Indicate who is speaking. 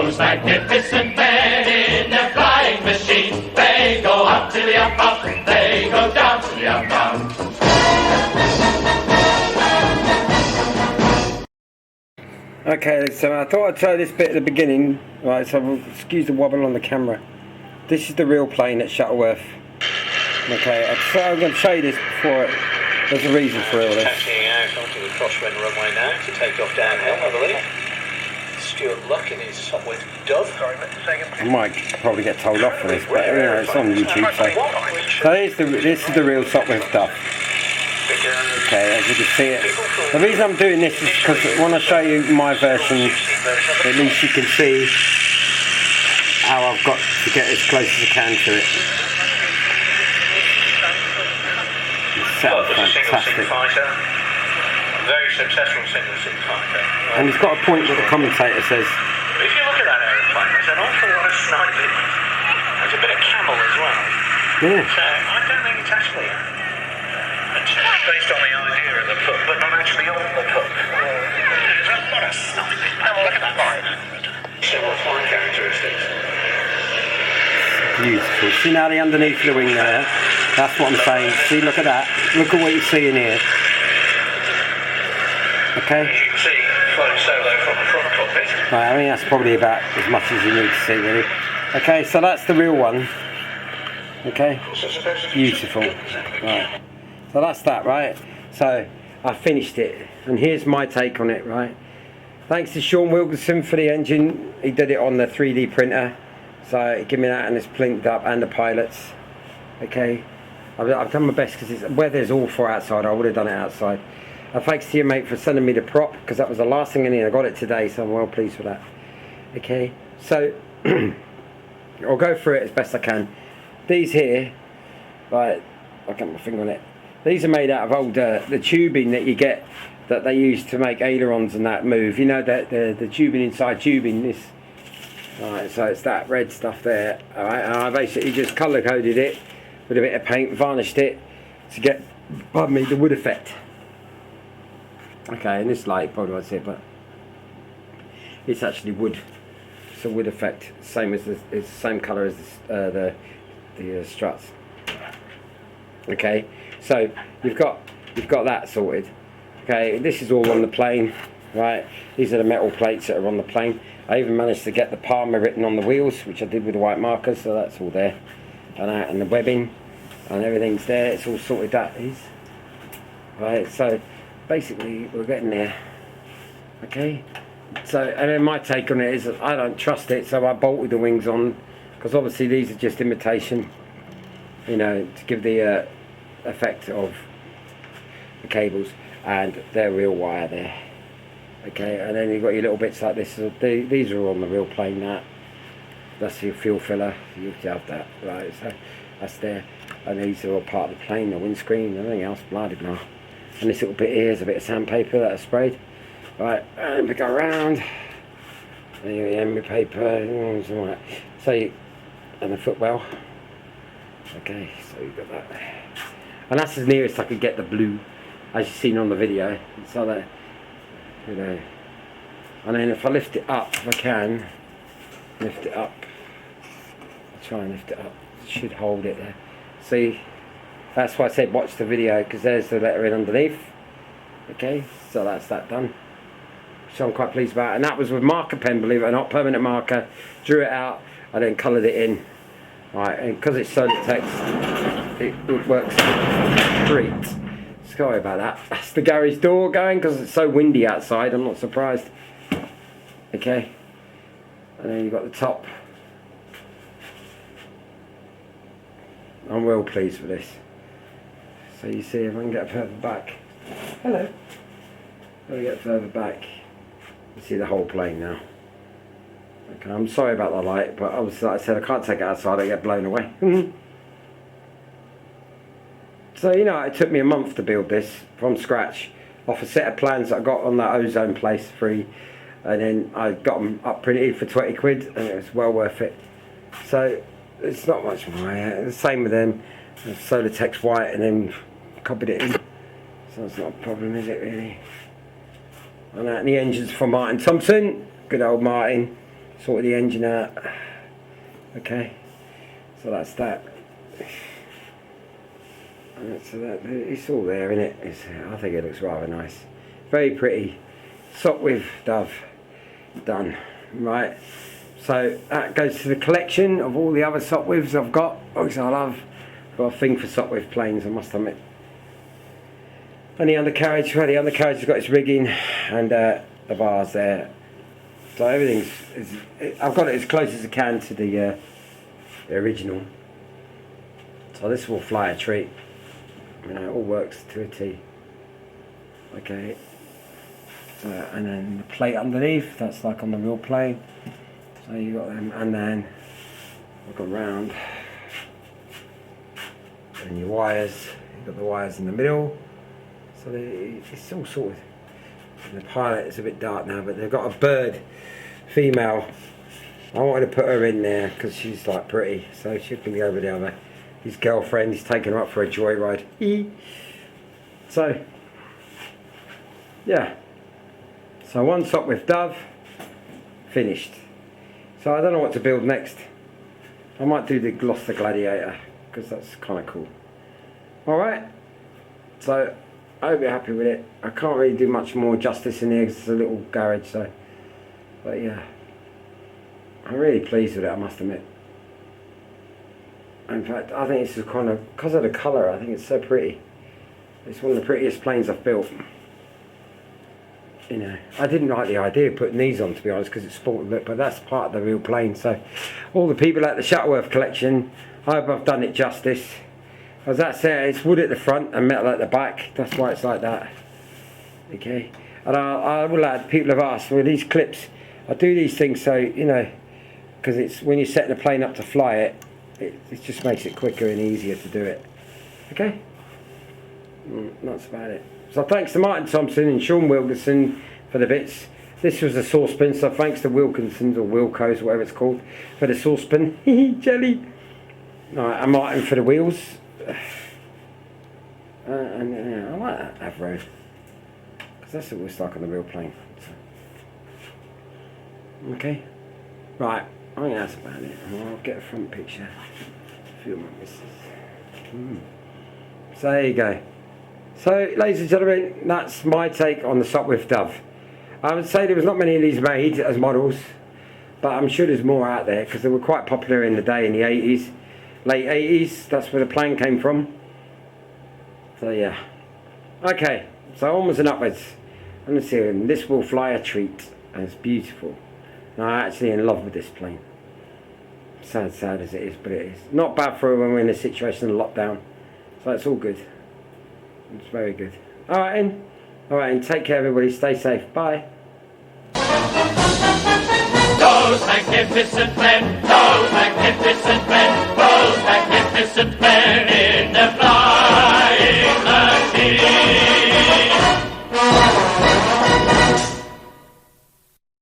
Speaker 1: those magnificent men in their flying machines. They go up to the up up, they go down to the up down.
Speaker 2: Okay, so I thought I'd show this bit at the beginning, right, so excuse the wobble on the camera. This is the real plane at Shuttleworth. Okay, so I'm going to show you this before there's a reason for all this.
Speaker 3: Taxiing out onto the crosswind runway now to take off downhill, I believe. Stuart Luck in his sopwith Dove.
Speaker 2: I might probably get told off for this, but you know, it's on YouTube, so this is the real sopwith Dove. Okay, as you can see it. The reason I'm doing this is because when I show you my version, at least you can see how I've got to get as close as I can to it. It sounds fantastic.
Speaker 3: Very successful single-seat fighter.
Speaker 2: And he's got a point that the commentator says.
Speaker 3: If you look at that aeroplane, there's an awful lot of sniping. There's a bit of camel as well.
Speaker 2: Yeah.
Speaker 3: So I don't think it's actually based on the idea of the foot, but not actually on the foot. There's a lot of sniping. Have a look at that line. Several flying characteristics.
Speaker 2: Beautiful. See now the underneath the wing there? That's what I'm saying. See, look at that. Look at what you see in here. Okay.
Speaker 3: As you can see, flown solo from the front cockpit.
Speaker 2: Right, I mean that's probably about as much as you need to see really. Okay, so that's the real one. Okay. Beautiful. Right. So that's that, right? So I finished it, and here's my take on it, right? Thanks to Sean Wilkinson for the engine. He did it on the 3D printer, so give me that, and it's plinked up, and the pilots. Okay, I've done my best because the weather's awful outside. I would have done it outside. And thanks to you, mate, for sending me the prop, because that was the last thing I needed. I got it today, so I'm well pleased with that. Okay, so I'll go through it as best I can. These here, right, I'll get my finger on it. These are made out of old, the tubing that you get, that they use to make ailerons and that move. You know, the tubing inside tubing, this. Alright, so it's that red stuff there. Alright, and I basically just colour coded it with a bit of paint, varnished it to get, pardon me, the wood effect. Okay, and this light probably won't see it, but it's actually wood. It's a wood effect, same as it's the same colour as the struts. Okay, so you've got that sorted. Okay, this is all on the plane, right? These are the metal plates that are on the plane. I even managed to get the Palmer written on the wheels, which I did with the white markers, so that's all there. And the webbing and everything's there. It's all sorted. That is right. So basically, we're getting there. Okay. So, and then my take on it is that I don't trust it, so I bolted the wings on, because obviously these are just imitation. You know, to give the effect of the cables, and they're real wire there. Okay, and then you've got your little bits like this. These are on the real plane. That's your fuel filler. You have that, right? So that's there, and these are all part of the plane, the windscreen, everything else, blah blah blah. And this little bit here is a bit of sandpaper that I sprayed. Right, and we go around. And you have your paper, something like that. So, and the footwell. Okay, so you've got that. And that's as nearest I could get the blue, as you've seen on the video. So that, you know. And then if I lift it up, if I can, lift it up. I'll try and lift it up. It should hold it there. See, that's why I said watch the video, because there's the lettering underneath. Okay, so that's that done. So I'm quite pleased about it. And that was with marker pen, believe it or not, permanent marker. Drew it out, and then coloured it in. Right, and because it's solid text, it works great. Sorry about that. That's the garage door going, because it's so windy outside. I'm not surprised. Okay, and then you've got the top. I'm well pleased with this. So you see, if I can get further back. Hello. If I get further back, you see the whole plane now. Okay, I'm sorry about the light, but obviously, like I said, I can't take it outside, I get blown away. So, you know, it took me a month to build this from scratch, off a set of plans that I got on that ozone place free, and then I got them up printed for 20 quid, and it was well worth it. So, it's not much more. The same with them, solar text white, and then copied it in. So it's not a problem, is it really? And the engine's from Martin Thompson, good old Martin. sorted the engine out. Okay, so that's that. So that it's all there, isn't it? I think it looks rather nice, very pretty. Sopwith Dove done. Right, so that goes to the collection of all the other Sopwiths I've got. Obviously I love, got a thing for Sopwith planes, I must admit. And the undercarriage, well, the undercarriage has got its rigging and the bars there. So I've got it as close as I can to the original. So this will fly a treat. You know, it all works to a T. Okay. So, and then the plate underneath, that's like on the real plane. So you got them, and then look around. And your wires, you've got the wires in the middle. So it's all sorted. And the pilot is a bit dark now, but they've got a bird, female. I wanted to put her in there because she's like pretty, so she can be over the other. His girlfriend, he's taking her up for a joyride. So, yeah. So one Sopwith Dove, finished. So I don't know what to build next. I might do the Gloucester Gladiator, because that's kind of cool. Alright, so I hope you're happy with it. I can't really do much more justice in here because it's a little garage, so. But yeah, I'm really pleased with it, I must admit. In fact, I think this is kind of, because of the colour, I think it's so pretty. It's one of the prettiest planes I've built. You know, I didn't like the idea of putting these on, to be honest, because it's sport a bit, but that's part of the real plane. So, all the people at the Shuttleworth collection, I hope I've done it justice. As that said, it's wood at the front and metal at the back. That's why it's like that. Okay, and I will add, people have asked, well, these clips, I do these things so, you know, because it's when you're setting a plane up to fly it, it just makes it quicker and easier to do it. Okay? That's about it. So thanks to Martin Thompson and Sean Wilkinson for the bits. This was a saucepan, so thanks to Wilkinson's or Wilco's, whatever it's called, for the saucepan. Jelly. Alright, and Martin for the wheels. And I like that Avro, because that's what it's like on the real plane. So. Okay? Right. I think that's about it. I'll get a front picture. Film my missus. So there you go. So, ladies and gentlemen, that's my take on the Sopwith Dove. I would say there was not many of these made as models, but I'm sure there's more out there because they were quite popular in the day in the 80s, late 80s. That's where the plane came from. So yeah. Okay. So onwards and upwards. And let's see. This will fly a treat, and it's beautiful. I'm actually in love with this plane. Sad as it is, but it is. Not bad for when we're in a situation of lockdown. So it's all good. It's very good. Alright then. Alright then. Take care everybody. Stay safe. Bye.
Speaker 1: Those magnificent men, those magnificent men, those magnificent men in